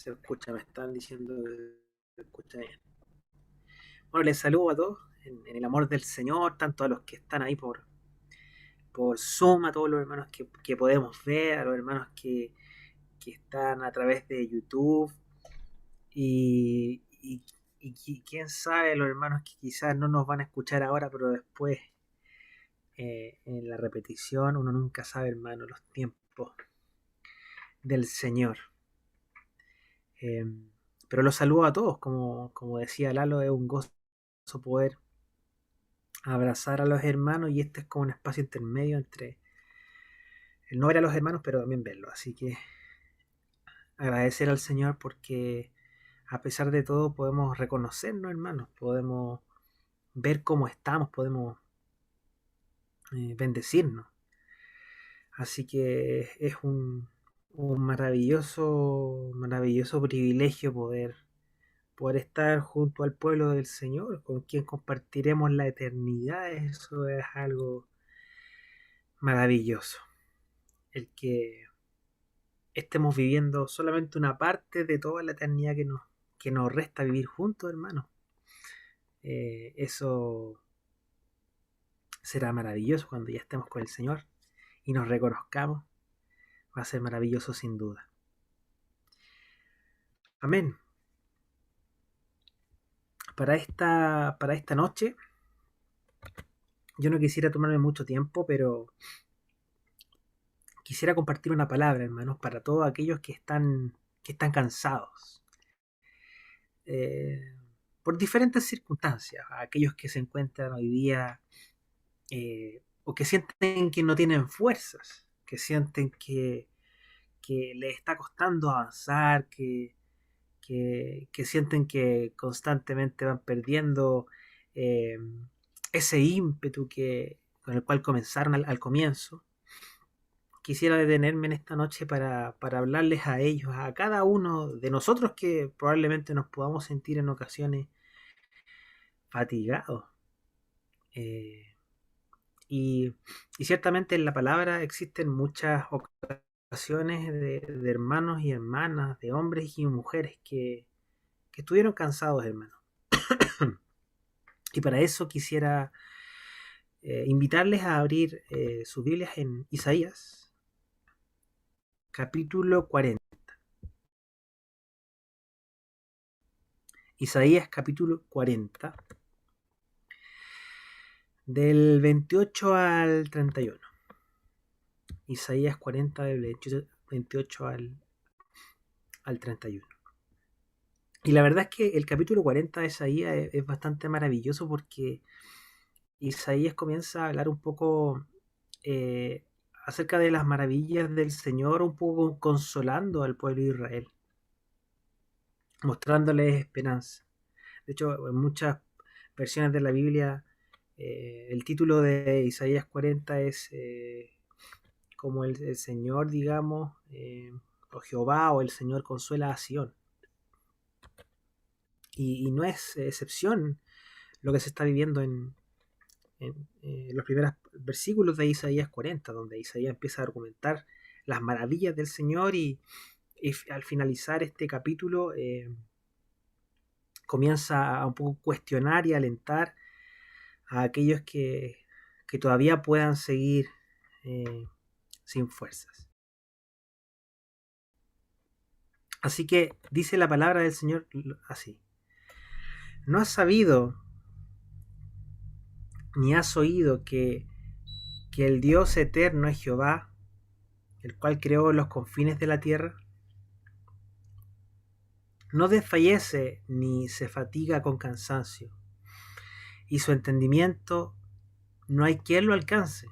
Se escucha, me están diciendo que se escucha bien. Bueno, les saludo a todos en el amor del Señor, tanto a los que están ahí por Zoom, a todos los hermanos que podemos ver, a los hermanos que están a través de YouTube y quién sabe, los hermanos que quizás no nos van a escuchar ahora, pero después en la repetición, uno nunca sabe, hermano, los tiempos del Señor. Eh, pero los saludo a todos, como decía Lalo, es un gozo poder abrazar a los hermanos y este es como un espacio intermedio entre el no ver a los hermanos pero también verlos. Así que agradecer al Señor porque a pesar de todo podemos reconocernos, hermanos, podemos ver cómo estamos, podemos bendecirnos. Así que es un maravilloso privilegio poder estar junto al pueblo del Señor, con quien compartiremos la eternidad. Eso es algo maravilloso. El que estemos viviendo solamente una parte de toda la eternidad que nos resta vivir juntos, hermano. Eso será maravilloso cuando ya estemos con el Señor y nos reconozcamos. Va a ser maravilloso sin duda. Amén. Para esta noche, yo no quisiera tomarme mucho tiempo, pero quisiera compartir una palabra, hermanos, para todos aquellos que están cansados. Eh, por diferentes circunstancias, aquellos que se encuentran hoy día o que sienten que no tienen fuerzas, que sienten que les está costando avanzar, que sienten que constantemente van perdiendo eh, ese ímpetu con el cual comenzaron al comienzo. Quisiera detenerme en esta noche para hablarles a ellos, a cada uno de nosotros que probablemente nos podamos sentir en ocasiones fatigados. Eh, y ciertamente en la palabra existen muchas ocasiones de hermanos y hermanas, de hombres y mujeres que estuvieron cansados, hermanos. Y para eso quisiera invitarles a abrir sus Biblias en Isaías, capítulo 40. Isaías, capítulo 40, del 28 al 31. Isaías 40, del 28 al 31. Y la verdad es que el capítulo 40 de Isaías es bastante maravilloso porque Isaías comienza a hablar un poco eh, acerca de las maravillas del Señor, un poco consolando al pueblo de Israel, mostrándoles esperanza. De hecho, en muchas versiones de la Biblia, el título de Isaías 40 es como el Señor, digamos, o Jehová o el Señor consuela a Sion. Y no es excepción lo que se está viviendo en los primeros versículos de Isaías 40, donde Isaías empieza a argumentar las maravillas del Señor y al finalizar este capítulo comienza a un poco cuestionar y alentar a aquellos que todavía puedan seguir eh, sin fuerzas. Así que dice la palabra del Señor así: ¿no has sabido ni has oído que el Dios eterno es Jehová, el cual creó los confines de la tierra? No desfallece ni se fatiga con cansancio, y su entendimiento no hay quien lo alcance.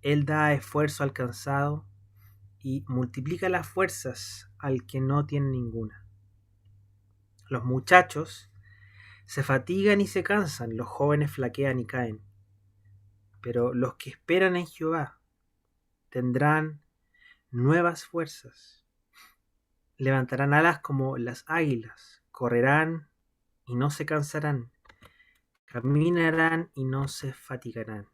Él da esfuerzo al cansado y multiplica las fuerzas al que no tiene ninguna. Los muchachos se fatigan y se cansan, los jóvenes flaquean y caen. Pero los que esperan en Jehová tendrán nuevas fuerzas. Levantarán alas como las águilas, correrán y no se cansarán, caminarán y no se fatigarán.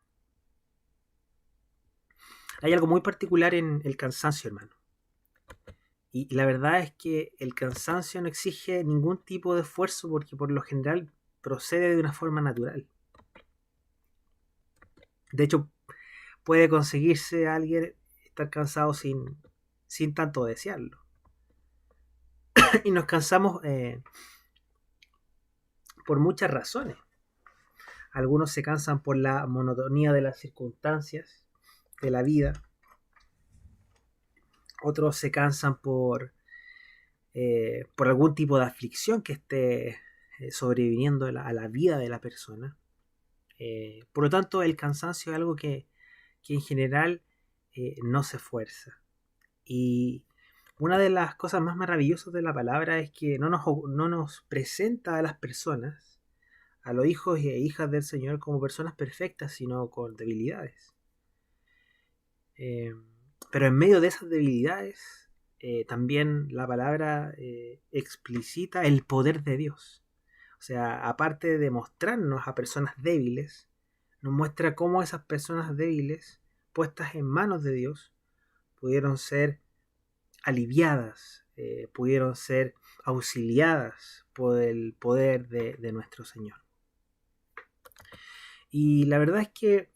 Hay algo muy particular en el cansancio, hermano. Y la verdad es que el cansancio no exige ningún tipo de esfuerzo porque por lo general procede de una forma natural. De hecho, puede conseguirse a alguien estar cansado sin tanto desearlo. Y nos cansamos por muchas razones. Algunos se cansan por la monotonía de las circunstancias de la vida. Otros se cansan por algún tipo de aflicción que esté sobreviviendo a la vida de la persona. Por lo tanto, el cansancio es algo que en general no se esfuerza. Y una de las cosas más maravillosas de la palabra es que no nos presenta a las personas, a los hijos e hijas del Señor, como personas perfectas, sino con debilidades. Eh, pero en medio de esas debilidades, también la palabra explicita el poder de Dios. O sea, aparte de mostrarnos a personas débiles, nos muestra cómo esas personas débiles, puestas en manos de Dios, pudieron ser aliviadas, pudieron ser auxiliadas por el poder de nuestro Señor. Y la verdad es que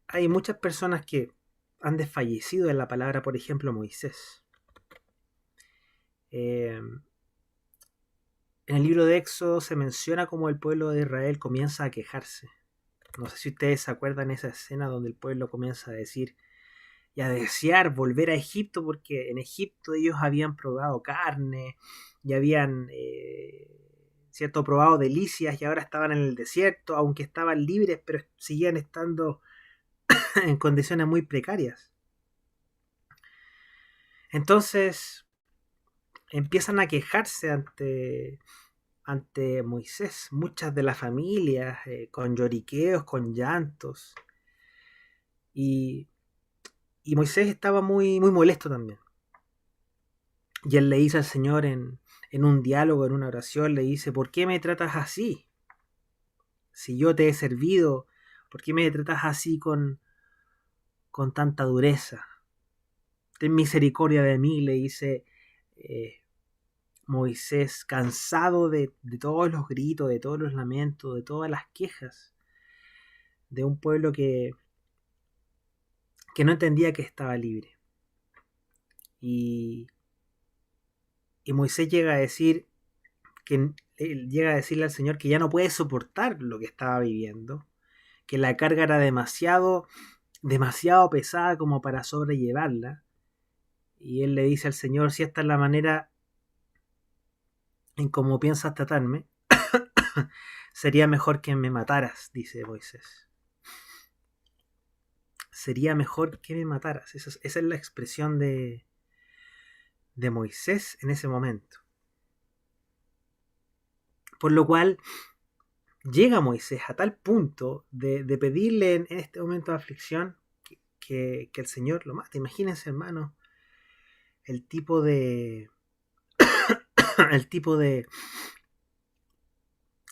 hay muchas personas que han desfallecido en la palabra, por ejemplo, Moisés. En el libro de Éxodo se menciona cómo el pueblo de Israel comienza a quejarse. No sé si ustedes se acuerdan de esa escena donde el pueblo comienza a decir y a desear volver a Egipto porque en Egipto ellos habían probado carne y habían probado delicias y ahora estaban en el desierto, aunque estaban libres, pero seguían estando en condiciones muy precarias. Entonces empiezan a quejarse ante Moisés, muchas de las familias, con lloriqueos, con llantos. Y, y Moisés estaba muy molesto también. Y él le dice al Señor en un diálogo, en una oración, le dice, ¿por qué me tratas así? Si yo te he servido, ¿por qué me tratas así con tanta dureza? Ten misericordia de mí, le dice Moisés, cansado de todos los gritos, de todos los lamentos, de todas las quejas de un pueblo que no entendía que estaba libre. Y Moisés llega a decir que él llega a decirle al Señor que ya no puede soportar lo que estaba viviendo, que la carga era demasiado pesada como para sobrellevarla. Y él le dice al Señor, si esta es la manera en cómo piensas tratarme, sería mejor que me mataras, dice Moisés. Sería mejor que me mataras. Esa es la expresión de Moisés en ese momento. Por lo cual llega Moisés a tal punto de pedirle en este momento de aflicción que el Señor lo mate. Imagínense, hermano, el tipo de el tipo de,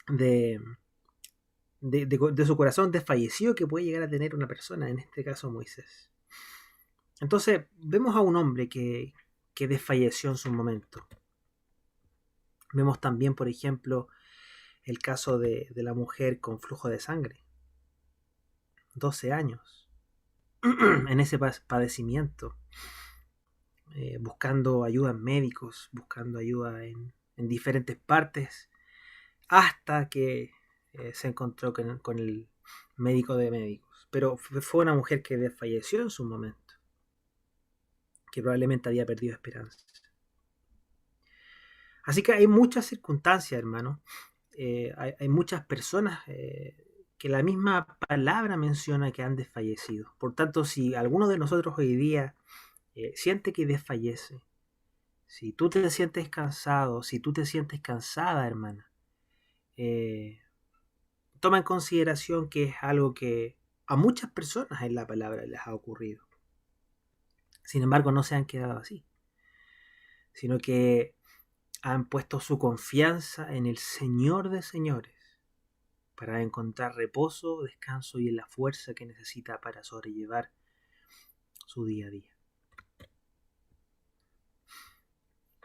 de su corazón desfallecido que puede llegar a tener una persona, en este caso Moisés. Entonces vemos a un hombre que desfalleció en su momento. Vemos también, por ejemplo, el caso de la mujer con flujo de sangre. 12 años en ese padecimiento, buscando ayuda en médicos, buscando ayuda en diferentes partes, hasta que se encontró con el médico de médicos. Pero fue una mujer que desfalleció en su momento, que probablemente había perdido esperanza. Así que hay muchas circunstancias, hermano. Hay muchas personas que la misma palabra menciona que han desfallecido. Por tanto, si alguno de nosotros hoy día siente que desfallece, si tú te sientes cansado, si tú te sientes cansada, hermana, toma en consideración que es algo que a muchas personas en la palabra les ha ocurrido. Sin embargo, no se han quedado así, sino que han puesto su confianza en el Señor de señores para encontrar reposo, descanso y la fuerza que necesita para sobrellevar su día a día.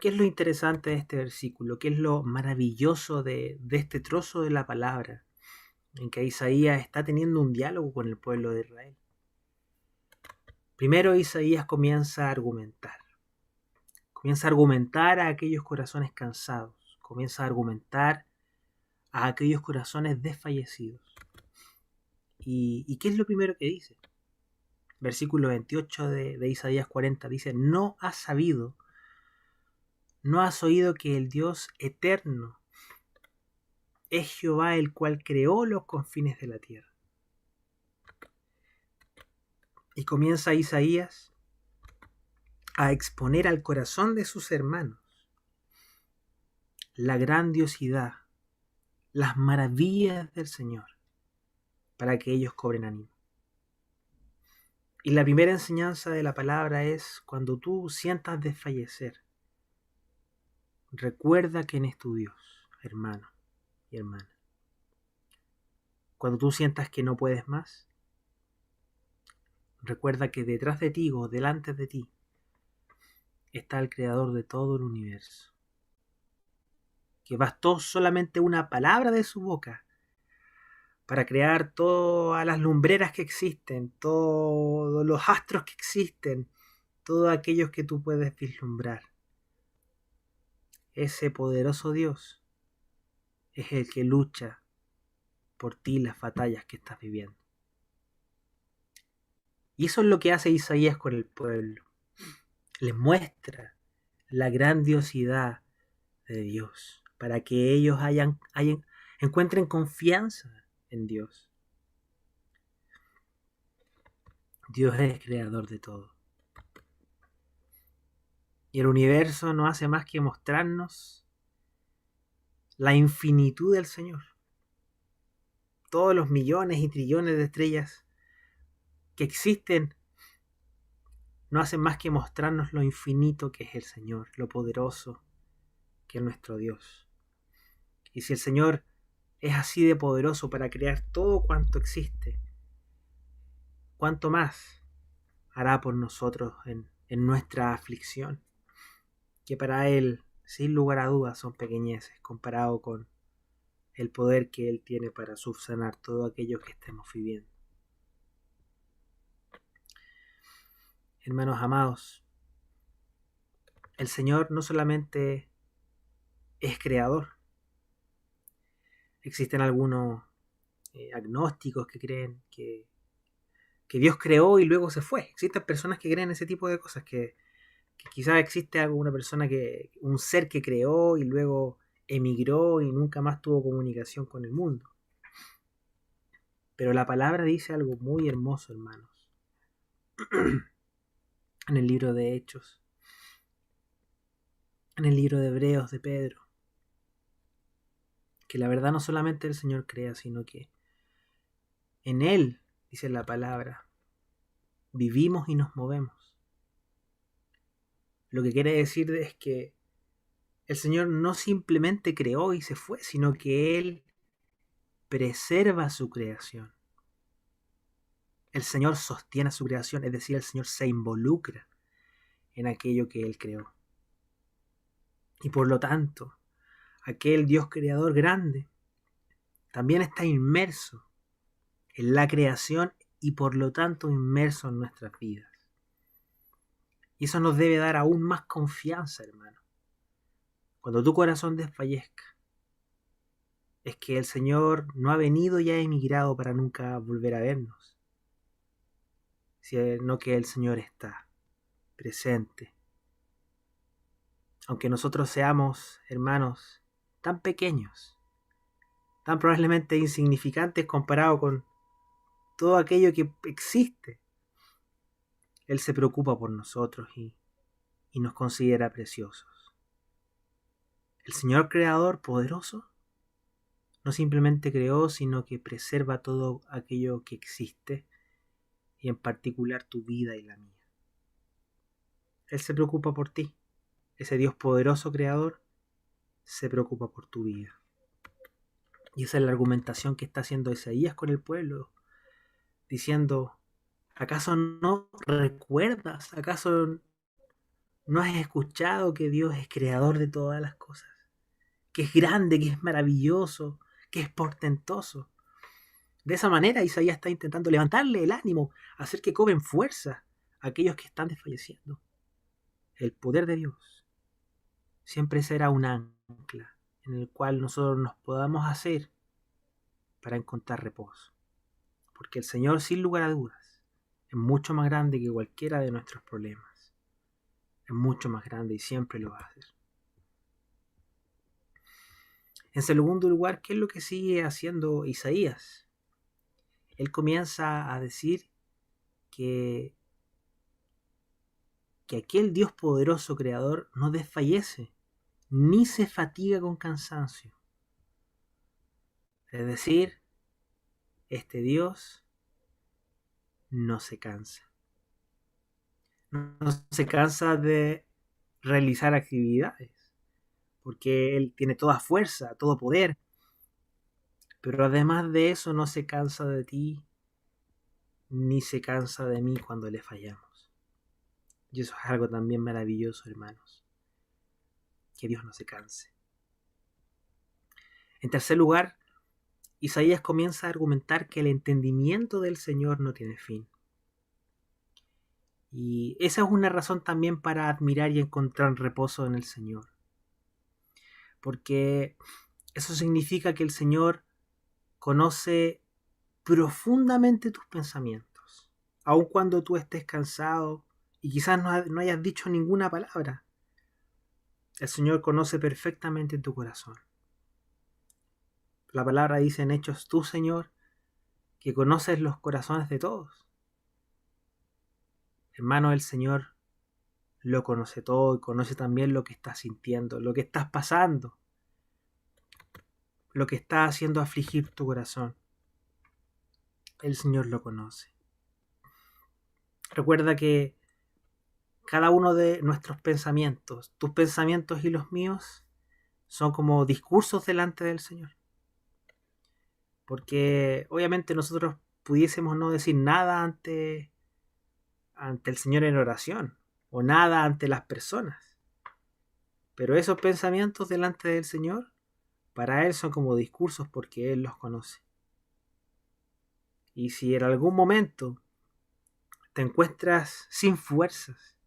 ¿Qué es lo interesante de este versículo? ¿Qué es lo maravilloso de este trozo de la palabra en que Isaías está teniendo un diálogo con el pueblo de Israel? Primero Isaías comienza a argumentar. Comienza a argumentar a aquellos corazones cansados. Comienza a argumentar a aquellos corazones desfallecidos. ¿Y qué es lo primero que dice? Versículo 28 de Isaías 40 dice: no has sabido, no has oído que el Dios eterno es Jehová, el cual creó los confines de la tierra. Y comienza Isaías a exponer al corazón de sus hermanos la grandiosidad, las maravillas del Señor, para que ellos cobren ánimo. Y la primera enseñanza de la palabra es: cuando tú sientas desfallecer, recuerda quién es tu Dios, hermano y hermana. Cuando tú sientas que no puedes más, recuerda que detrás de ti o delante de ti está el creador de todo el universo. Que bastó solamente una palabra de su boca para crear todas las lumbreras que existen, todos los astros que existen, todos aquellos que tú puedes vislumbrar. Ese poderoso Dios es el que lucha por ti las batallas que estás viviendo. Y eso es lo que hace Isaías con el pueblo. Les muestra la grandiosidad de Dios para que ellos encuentren confianza en Dios. Dios es el creador de todo. Y el universo no hace más que mostrarnos la infinitud del Señor. Todos los millones y trillones de estrellas que existen no hacen más que mostrarnos lo infinito que es el Señor, lo poderoso que es nuestro Dios. Y si el Señor es así de poderoso para crear todo cuanto existe, ¿cuánto más hará por nosotros en nuestra aflicción? Que para Él, sin lugar a dudas, son pequeñeces comparado con el poder que Él tiene para subsanar todo aquello que estemos viviendo. Hermanos amados, el Señor no solamente es creador. Existen algunos agnósticos que creen que Dios creó y luego se fue. Existen personas que creen ese tipo de cosas, que quizás existe alguna persona, un ser que creó y luego emigró y nunca más tuvo comunicación con el mundo. Pero la palabra dice algo muy hermoso, hermanos. En el libro de Hechos, en el libro de Hebreos de Pedro, que la verdad no solamente el Señor crea, sino que en Él, dice la palabra, vivimos y nos movemos. Lo que quiere decir es que el Señor no simplemente creó y se fue, sino que Él preserva su creación. El Señor sostiene su creación, es decir, el Señor se involucra en aquello que Él creó. Y por lo tanto, aquel Dios creador grande también está inmerso en la creación y por lo tanto inmerso en nuestras vidas. Y eso nos debe dar aún más confianza, hermano. Cuando tu corazón desfallezca, es que el Señor no ha venido y ha emigrado para nunca volver a vernos, sino que el Señor está presente. Aunque nosotros seamos, hermanos, tan pequeños, tan probablemente insignificantes comparado con todo aquello que existe, Él se preocupa por nosotros y nos considera preciosos. El Señor creador poderoso no simplemente creó, sino que preserva todo aquello que existe, y en particular tu vida y la mía. Él se preocupa por ti. Ese Dios poderoso creador se preocupa por tu vida. Y esa es la argumentación que está haciendo Isaías con el pueblo, diciendo: ¿acaso no recuerdas? ¿Acaso ¿No has escuchado que Dios es creador de todas las cosas? Que es grande, que es maravilloso, que es portentoso. De esa manera Isaías está intentando levantarle el ánimo, hacer que cobren fuerza a aquellos que están desfalleciendo. El poder de Dios siempre será un ancla en el cual nosotros nos podamos hacer para encontrar reposo. Porque el Señor, sin lugar a dudas, es mucho más grande que cualquiera de nuestros problemas. Es mucho más grande y siempre lo va a hacer. En segundo lugar, ¿qué es lo que sigue haciendo Isaías? Él comienza a decir que aquel Dios poderoso creador no desfallece, ni se fatiga con cansancio. Es decir, este Dios no se cansa. No se cansa de realizar actividades, porque Él tiene toda fuerza, todo poder, pero además de eso no se cansa de ti, ni se cansa de mí cuando le fallamos. Y eso es algo también maravilloso, hermanos, que Dios no se canse. En tercer lugar, Isaías comienza a argumentar que el entendimiento del Señor no tiene fin. Y esa es una razón también para admirar y encontrar reposo en el Señor. Porque eso significa que el Señor conoce profundamente tus pensamientos. Aun cuando tú estés cansado y quizás no hayas dicho ninguna palabra, el Señor conoce perfectamente tu corazón. La palabra dice en Hechos, tú, Señor, que conoces los corazones de todos. Hermano, el Señor lo conoce todo y conoce también lo que estás sintiendo, lo que estás pasando, lo que está haciendo afligir tu corazón. El Señor lo conoce. Recuerda que cada uno de nuestros pensamientos, tus pensamientos y los míos, son como discursos delante del Señor. Porque obviamente nosotros pudiésemos no decir nada ante el Señor en oración, o nada ante las personas. Pero esos pensamientos delante del Señor, para Él son como discursos porque Él los conoce. Y si en algún momento te encuentras sin fuerzas,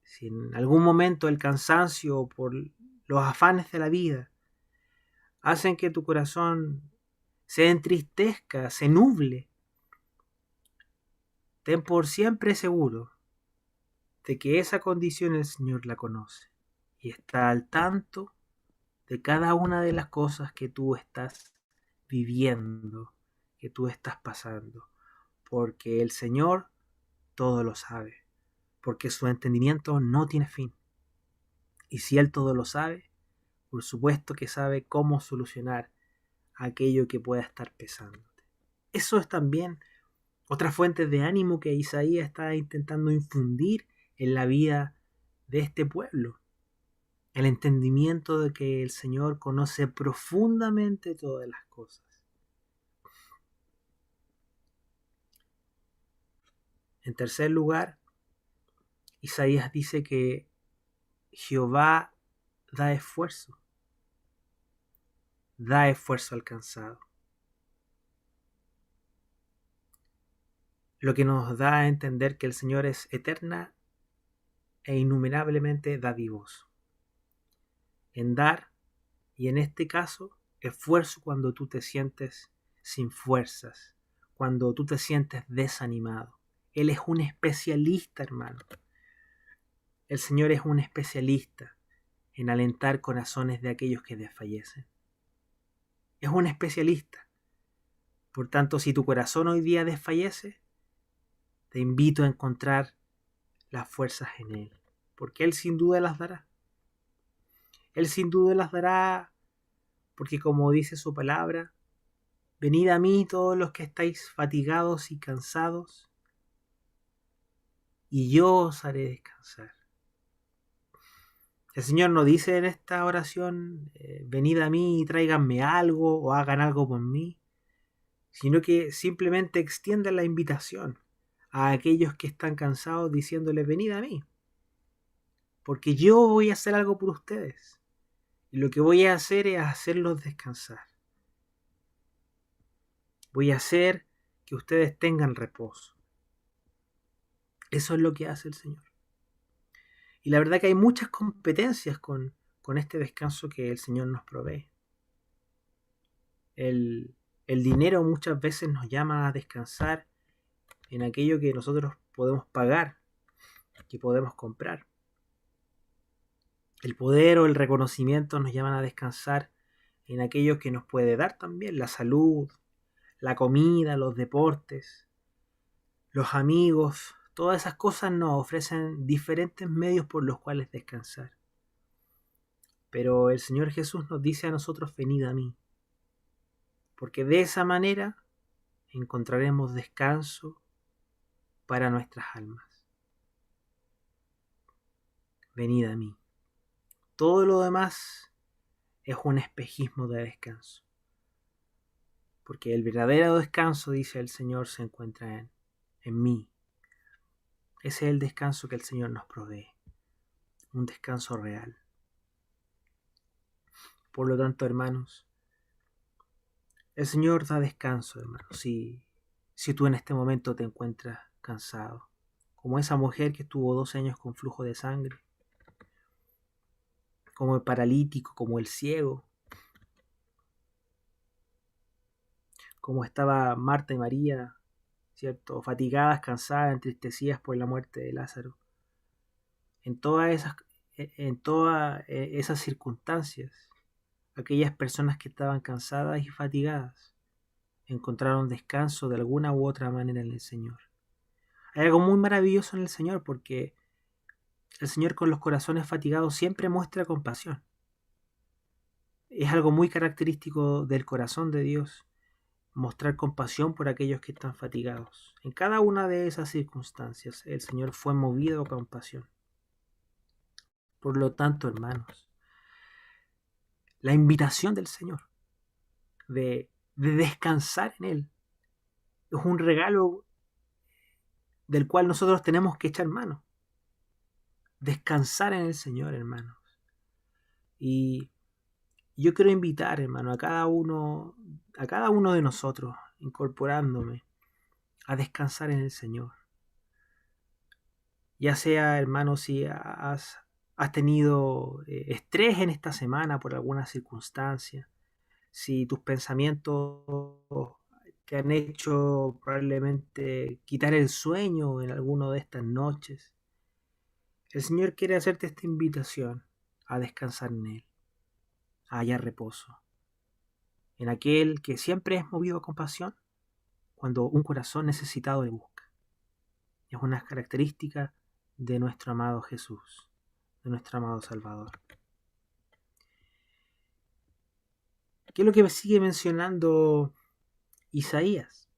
si en algún momento el cansancio por los afanes de la vida hacen que tu corazón se entristezca, se nuble, ten por siempre seguro de que esa condición el Señor la conoce y está al tanto de cada una de las cosas que tú estás viviendo, que tú estás pasando, porque el Señor todo lo sabe, porque su entendimiento no tiene fin. Y si Él todo lo sabe, por supuesto que sabe cómo solucionar aquello que pueda estar pesándote. Eso es también otra fuente de ánimo que Isaías está intentando infundir en la vida de este pueblo. El entendimiento de que el Señor conoce profundamente todas las cosas. En tercer lugar, Isaías dice que Jehová da esfuerzo al cansado. Lo que nos da a entender que el Señor es eterna e innumerablemente dadivoso. En dar, y en este caso, esfuerzo cuando tú te sientes sin fuerzas, cuando tú te sientes desanimado. Él es un especialista, hermano. El Señor es un especialista en alentar corazones de aquellos que desfallecen. Es un especialista. Por tanto, si tu corazón hoy día desfallece, te invito a encontrar las fuerzas en Él, porque Él sin duda las dará. Él sin duda las dará porque como dice su palabra, venid a mí todos los que estáis fatigados y cansados, y yo os haré descansar. El Señor no dice en esta oración, venid a mí y tráiganme algo o hagan algo por mí, sino que simplemente extiende la invitación a aquellos que están cansados diciéndoles, venid a mí. porque yo voy a hacer algo por ustedes. Y lo que voy a hacer es hacerlos descansar. Voy a hacer que ustedes tengan reposo. Eso es lo que hace el Señor. Y la verdad que hay muchas competencias con este descanso que el Señor nos provee. El dinero muchas veces nos llama a descansar en aquello que nosotros podemos pagar, que podemos comprar. El poder o el reconocimiento nos llaman a descansar en aquello que nos puede dar también, la salud, la comida, los deportes, los amigos. Todas esas cosas nos ofrecen diferentes medios por los cuales descansar. Pero el Señor Jesús nos dice a nosotros: venid a mí, porque de esa manera encontraremos descanso para nuestras almas. Venid a mí. Todo lo demás es un espejismo de descanso. Porque el verdadero descanso, dice el Señor, se encuentra en mí. Ese es el descanso que el Señor nos provee. Un descanso real. Por lo tanto, hermanos, el Señor da descanso, hermanos. Si tú en este momento te encuentras cansado, como esa mujer que estuvo 12 años con flujo de sangre, como el paralítico, como el ciego, como estaba Marta y María, ¿cierto? Fatigadas, cansadas, entristecidas por la muerte de Lázaro. En todas esas circunstancias, aquellas personas que estaban cansadas y fatigadas encontraron descanso de alguna u otra manera en el Señor. Hay algo muy maravilloso en el Señor, porque el Señor con los corazones fatigados siempre muestra compasión. Es algo muy característico del corazón de Dios, mostrar compasión por aquellos que están fatigados. En cada una de esas circunstancias, el Señor fue movido a compasión. Por lo tanto, hermanos, la invitación del Señor de descansar en Él es un regalo del cual nosotros tenemos que echar mano. Descansar en el Señor, hermanos. Y yo quiero invitar, hermano, a cada uno de nosotros, incorporándome, a descansar en el Señor. Ya sea, hermano, si has tenido estrés en esta semana por alguna circunstancia, si tus pensamientos te han hecho probablemente quitar el sueño en alguna de estas noches, el Señor quiere hacerte esta invitación a descansar en Él, a hallar reposo, en aquel que siempre es movido a compasión cuando un corazón necesitado le busca. Es una característica de nuestro amado Jesús, de nuestro amado Salvador. ¿Qué es lo que sigue mencionando Isaías?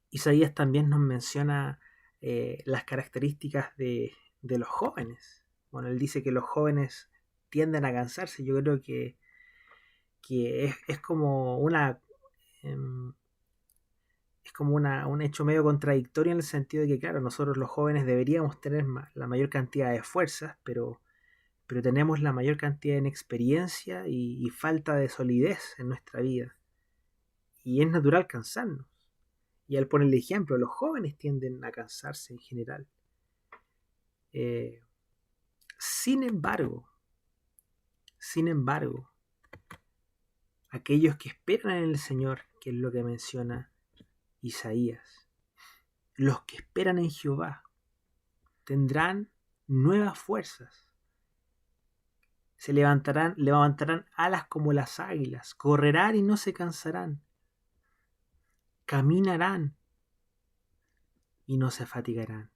Isaías también nos menciona las características de los jóvenes. Bueno, él dice que los jóvenes tienden a cansarse. Yo creo que es como un hecho medio contradictorio, en el sentido de que, claro, nosotros los jóvenes deberíamos tener la mayor cantidad de fuerzas, pero tenemos la mayor cantidad de inexperiencia y falta de solidez en nuestra vida. Y es natural cansarnos. Y al poner el ejemplo, los jóvenes tienden a cansarse en general. Sin embargo, aquellos que esperan en el Señor, que es lo que menciona Isaías, los que esperan en Jehová, tendrán nuevas fuerzas. Se levantarán alas como las águilas, correrán y no se cansarán, caminarán y no se fatigarán.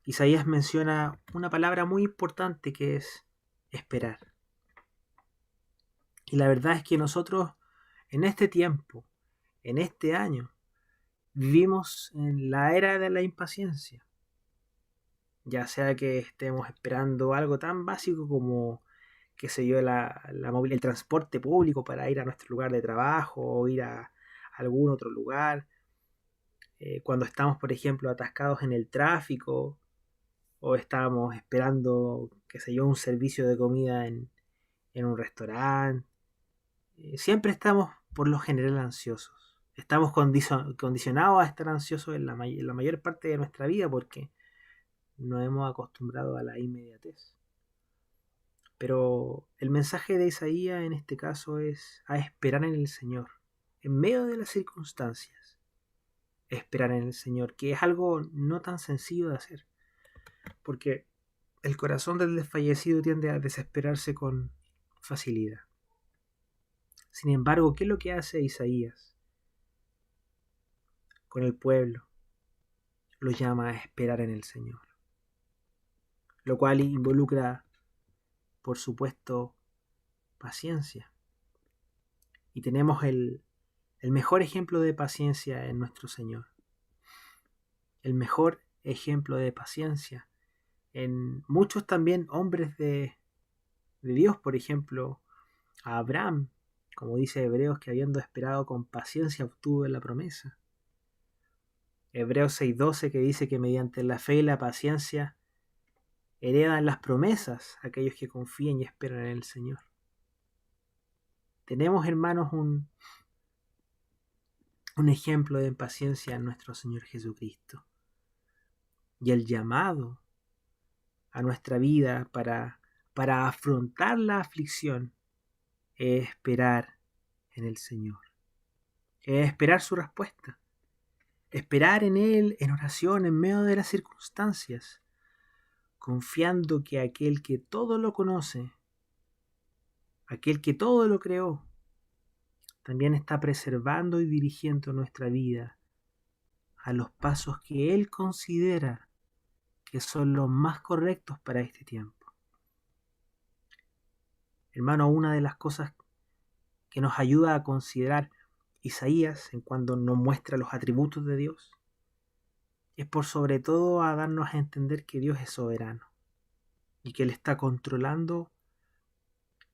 Isaías menciona una palabra muy importante, que es esperar. Y la verdad es que nosotros en este tiempo, en este año, vivimos en la era de la impaciencia. Ya sea que estemos esperando algo tan básico como, qué sé yo, el transporte público para ir a nuestro lugar de trabajo o ir a algún otro lugar. Cuando estamos, por ejemplo, atascados en el tráfico, o estábamos esperando, qué sé yo, un servicio de comida en un restaurante. Siempre estamos por lo general ansiosos. Estamos condicionados a estar ansiosos en la mayor parte de nuestra vida porque nos hemos acostumbrado a la inmediatez. Pero el mensaje de Isaías en este caso es a esperar en el Señor, en medio de las circunstancias. Esperar en el Señor, que es algo no tan sencillo de hacer, porque el corazón del desfallecido tiende a desesperarse con facilidad. Sin embargo, ¿qué es lo que hace Isaías con el pueblo? Lo llama a esperar en el Señor, lo cual involucra, por supuesto, paciencia. Y tenemos el mejor ejemplo de paciencia en nuestro Señor. El mejor ejemplo de paciencia en muchos también hombres de Dios, por ejemplo, a Abraham, como dice Hebreos, que habiendo esperado con paciencia obtuvo la promesa. Hebreos 6:12, que dice que mediante la fe y la paciencia heredan las promesas a aquellos que confían y esperan en el Señor. Tenemos, hermanos, un ejemplo de paciencia en nuestro Señor Jesucristo. Y el llamado a nuestra vida para afrontar la aflicción es esperar en el Señor. Es esperar su respuesta. Esperar en Él en oración en medio de las circunstancias, confiando que aquel que todo lo conoce, aquel que todo lo creó, también está preservando y dirigiendo nuestra vida a los pasos que Él considera que son los más correctos para este tiempo. Hermano, una de las cosas que nos ayuda a considerar Isaías en cuando nos muestra los atributos de Dios es por sobre todo a darnos a entender que Dios es soberano y que Él está controlando,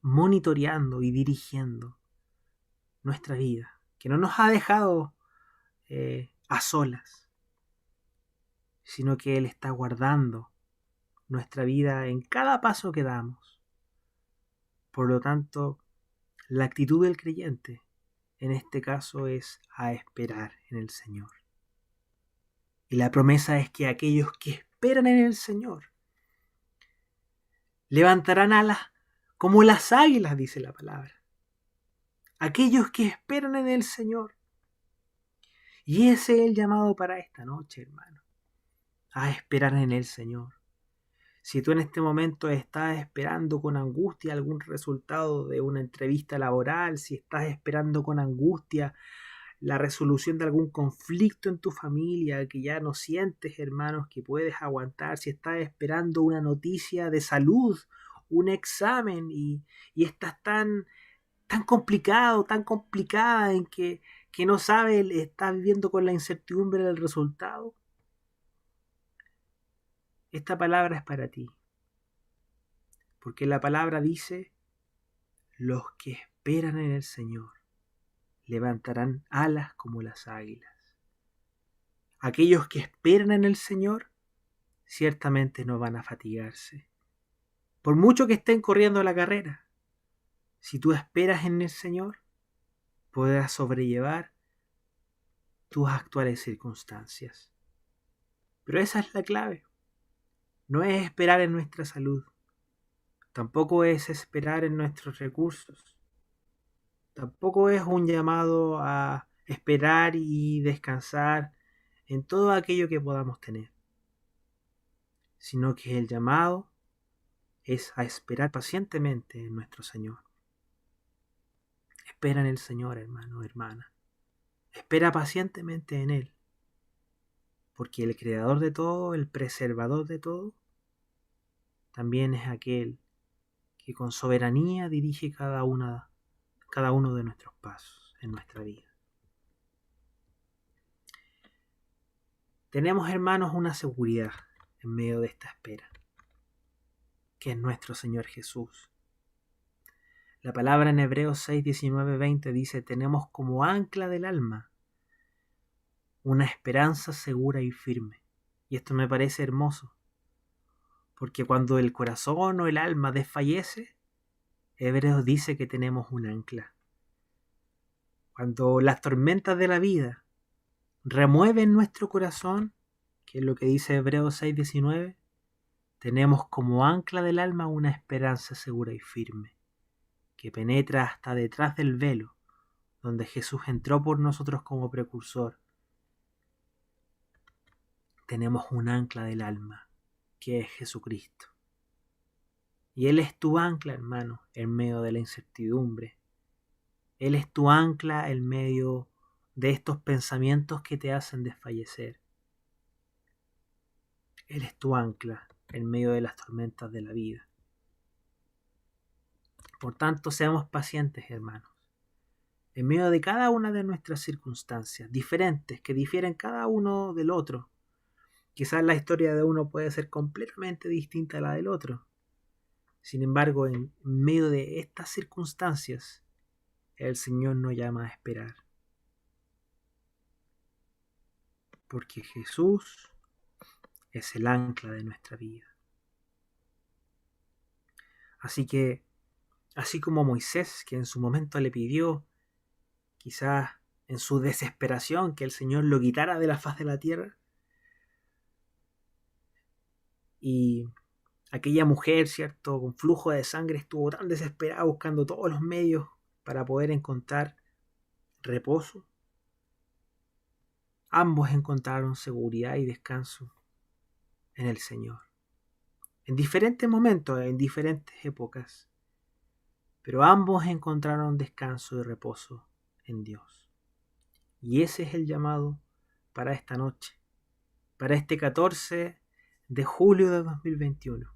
monitoreando y dirigiendo nuestra vida, que no nos ha dejado a solas, sino que Él está guardando nuestra vida en cada paso que damos. Por lo tanto, la actitud del creyente en este caso es a esperar en el Señor. Y la promesa es que aquellos que esperan en el Señor levantarán alas como las águilas, dice la palabra. Aquellos que esperan en el Señor. Y ese es el llamado para esta noche, hermano. A esperar en el Señor. Si tú en este momento estás esperando con angustia algún resultado de una entrevista laboral, si estás esperando con angustia la resolución de algún conflicto en tu familia que ya no sientes, hermanos, que puedes aguantar, si estás esperando una noticia de salud, un examen y estás tan complicado, tan complicada en que no sabes, estás viviendo con la incertidumbre del resultado, esta palabra es para ti. Porque la palabra dice, los que esperan en el Señor levantarán alas como las águilas. Aquellos que esperan en el Señor ciertamente no van a fatigarse. Por mucho que estén corriendo la carrera, si tú esperas en el Señor, podrás sobrellevar tus actuales circunstancias. Pero esa es la clave. No es esperar en nuestra salud. Tampoco es esperar en nuestros recursos. Tampoco es un llamado a esperar y descansar en todo aquello que podamos tener. Sino que el llamado es a esperar pacientemente en nuestro Señor. Espera en el Señor, hermano, hermana. Espera pacientemente en Él. Porque el creador de todo, el preservador de todo, también es aquel que con soberanía dirige cada uno de nuestros pasos en nuestra vida. Tenemos, hermanos, una seguridad en medio de esta espera, que es nuestro Señor Jesús. La palabra en Hebreos 6, 19, 20 dice, tenemos como ancla del alma una esperanza segura y firme. Y esto me parece hermoso, Porque cuando el corazón o el alma desfallece, Hebreos dice que tenemos un ancla. Cuando las tormentas de la vida remueven nuestro corazón, que es lo que dice Hebreos 6:19, tenemos como ancla del alma una esperanza segura y firme, que penetra hasta detrás del velo, donde Jesús entró por nosotros como precursor. Tenemos un ancla del alma, que es Jesucristo. Y Él es tu ancla, hermano, en medio de la incertidumbre. Él es tu ancla en medio de estos pensamientos que te hacen desfallecer. Él es tu ancla en medio de las tormentas de la vida. Por tanto, seamos pacientes, hermanos. En medio de cada una de nuestras circunstancias, diferentes, que difieren cada uno del otro. Quizás la historia de uno puede ser completamente distinta a la del otro. Sin embargo, en medio de estas circunstancias, el Señor nos llama a esperar. Porque Jesús es el ancla de nuestra vida. Así que, así como Moisés, que en su momento le pidió, quizás en su desesperación, que el Señor lo quitara de la faz de la tierra, y aquella mujer, ¿cierto?, con flujo de sangre, estuvo tan desesperada buscando todos los medios para poder encontrar reposo. Ambos encontraron seguridad y descanso en el Señor. En diferentes momentos, en diferentes épocas. Pero ambos encontraron descanso y reposo en Dios. Y ese es el llamado para esta noche, para este 14 de julio de 2021.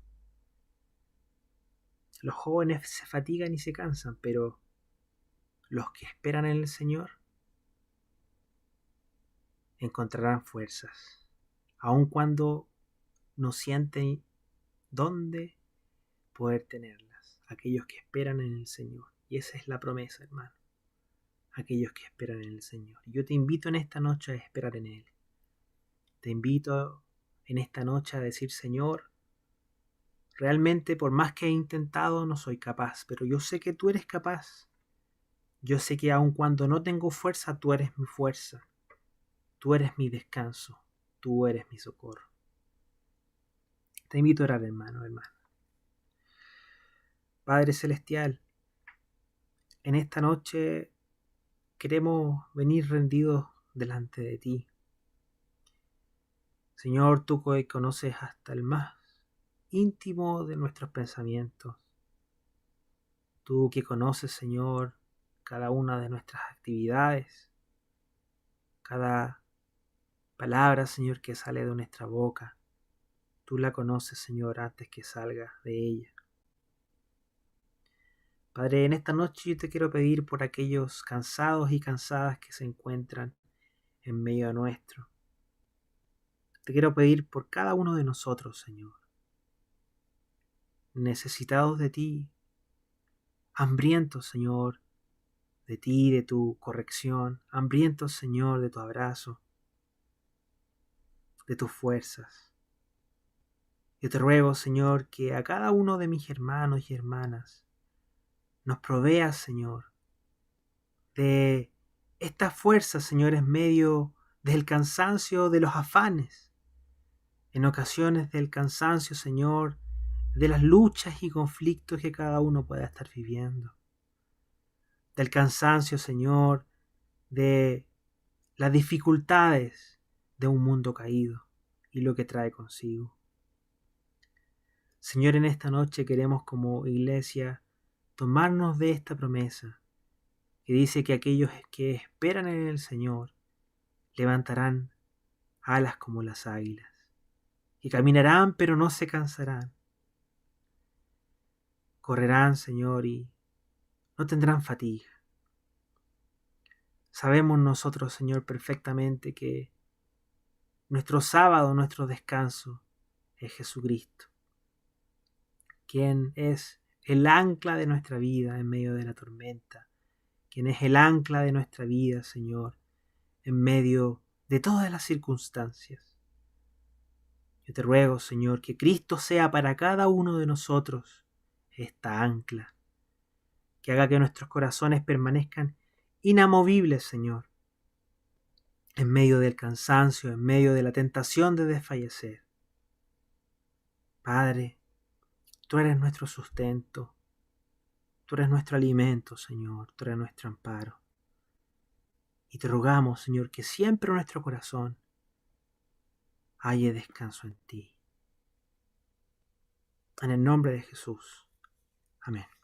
Los jóvenes se fatigan y se cansan, pero los que esperan en el Señor encontrarán fuerzas, aun cuando no sienten dónde poder tenerlas. Aquellos que esperan en el Señor. Y esa es la promesa, hermano. Aquellos que esperan en el Señor. Yo te invito en esta noche a esperar en Él. Te invito en esta noche a decir: Señor, realmente por más que he intentado no soy capaz, pero yo sé que tú eres capaz. Yo sé que aun cuando no tengo fuerza, tú eres mi fuerza. Tú eres mi descanso. Tú eres mi socorro. Te invito a orar, hermano, hermana. Padre Celestial, en esta noche queremos venir rendidos delante de ti. Señor, tú que conoces hasta el más íntimo de nuestros pensamientos. Tú que conoces, Señor, cada una de nuestras actividades, cada palabra, Señor, que sale de nuestra boca. Tú la conoces, Señor, antes que salga de ella. Padre, en esta noche yo te quiero pedir por aquellos cansados y cansadas que se encuentran en medio nuestro. Te quiero pedir por cada uno de nosotros, Señor, necesitados de ti, hambrientos, Señor, de ti, de tu corrección, hambrientos, Señor, de tu abrazo, de tus fuerzas. Yo te ruego, Señor, que a cada uno de mis hermanos y hermanas nos proveas, Señor, de esta fuerza, Señor, en medio del cansancio, de los afanes, en ocasiones del cansancio, Señor, de las luchas y conflictos que cada uno pueda estar viviendo, del cansancio, Señor, de las dificultades de un mundo caído y lo que trae consigo. Señor, en esta noche queremos como iglesia tomarnos de esta promesa que dice que aquellos que esperan en el Señor levantarán alas como las águilas, y caminarán pero no se cansarán, correrán, Señor, y no tendrán fatiga. Sabemos nosotros, Señor, perfectamente que nuestro sábado, nuestro descanso es Jesucristo, quien es el ancla de nuestra vida en medio de la tormenta, quien es el ancla de nuestra vida, Señor, en medio de todas las circunstancias. Yo te ruego, Señor, que Cristo sea para cada uno de nosotros esta ancla, que haga que nuestros corazones permanezcan inamovibles, Señor, en medio del cansancio, en medio de la tentación de desfallecer. Padre, tú eres nuestro sustento, tú eres nuestro alimento, Señor, tú eres nuestro amparo. Y te rogamos, Señor, que siempre nuestro corazón haya descanso en ti. En el nombre de Jesús. Amén.